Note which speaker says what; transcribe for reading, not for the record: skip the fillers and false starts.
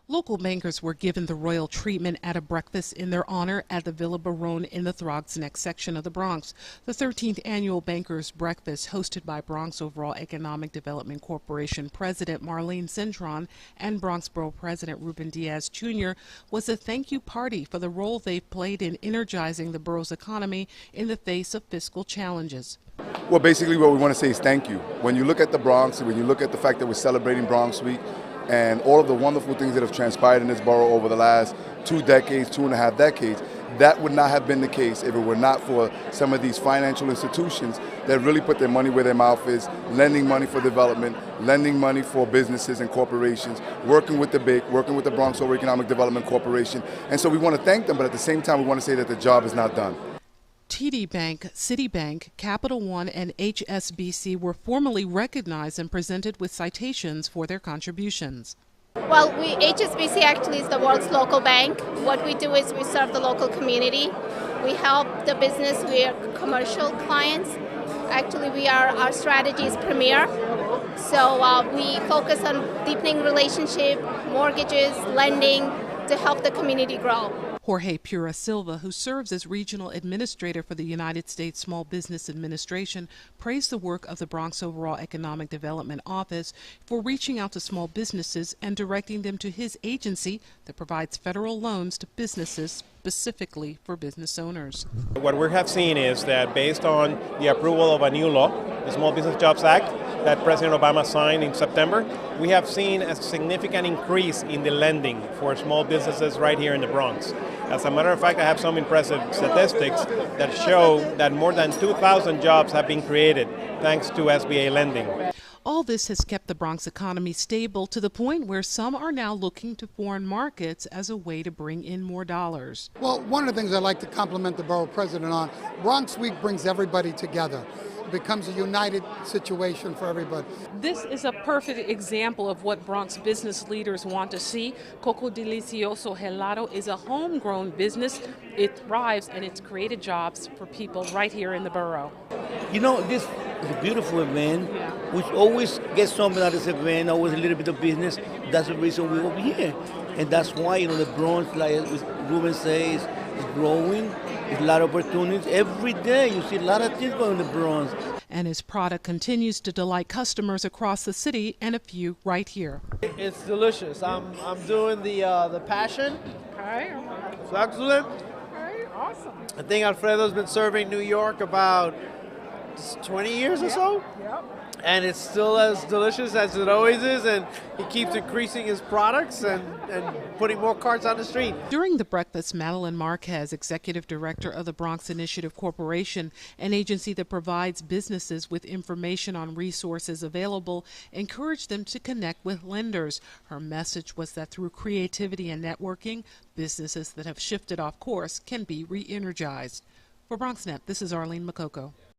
Speaker 1: Local bankers were given the royal treatment at a breakfast in their honor at the Villa Barone in the BRONXNET section of the Bronx. The 13th annual Bankers Breakfast, hosted by Bronx Overall Economic Development Corporation President Marlene Cintron and Bronx Borough President Ruben Diaz Jr., was a thank you party for the role they've played in energizing the borough's economy in the face of fiscal challenges.
Speaker 2: Well, basically what we want to say is thank you. When you look at the Bronx, when you look at the fact that we're celebrating Bronx Week, and all of the wonderful things that have transpired in this borough over the last 2 decades, 2.5 decades, that would not have been the case if it were not for some of these financial institutions that really put their money where their mouth is, lending money for development, lending money for businesses and corporations, working with the BIC, working with the Bronx Overall Economic Development Corporation. And so we want to thank them, but at the same time we want to say that the job is not done.
Speaker 1: TD Bank, Citibank, Capital One, and HSBC were formally recognized and presented with citations for their contributions.
Speaker 3: Well, HSBC actually is the world's local bank. What we do is we serve the local community. We help the business, we are commercial clients. Actually, our strategy is premier. So we focus on deepening relationship, mortgages, lending to help the community grow.
Speaker 1: Jorge Pura Silva, who serves as regional administrator for the United States Small Business Administration, praised the work of the Bronx Overall Economic Development Office for reaching out to small businesses and directing them to his agency that provides federal loans to businesses specifically for business owners.
Speaker 4: What we have seen is that based on the approval of a new law, the Small Business Jobs Act, that President Obama signed in September, we have seen a significant increase in the lending for small businesses right here in the Bronx. As a matter of fact, I have some impressive statistics that show that more than 2,000 jobs have been created thanks to SBA lending.
Speaker 1: All this has kept the Bronx economy stable to the point where some are now looking to foreign markets as a way to bring in more dollars.
Speaker 5: Well, one of the things I'd like to compliment the borough president on, Bronx Week brings everybody together. It becomes a united situation for everybody.
Speaker 1: This is a perfect example of what Bronx business leaders want to see. Coco Delicioso Helado is a homegrown business. It thrives and it's created jobs for people right here in the borough.
Speaker 6: You know, this is a beautiful event. Yeah. We always get something out of this event, always a little bit of business. That's the reason we're over here. And that's why, you know, the Bronx, like Ruben says, is growing. There's a lot of opportunities. Every day you see a lot of things going in the Bronx.
Speaker 1: And his product continues to delight customers across the city and a few right here.
Speaker 7: It's delicious. I'm doing the passion.
Speaker 1: Okay.
Speaker 7: It's excellent.
Speaker 1: Okay, awesome.
Speaker 7: I think Alfredo's been serving New York about 20 years or so.
Speaker 1: Yep.
Speaker 7: And it's still as delicious as it always is, and he keeps increasing his products and putting more carts on the street.
Speaker 1: During the breakfast, Madeline Marquez, executive director of the Bronx Initiative Corporation, an agency that provides businesses with information on resources available, encouraged them to connect with lenders. Her message was that through creativity and networking, businesses that have shifted off course can be re-energized. For BRONXNET, this is Arlene Makoko.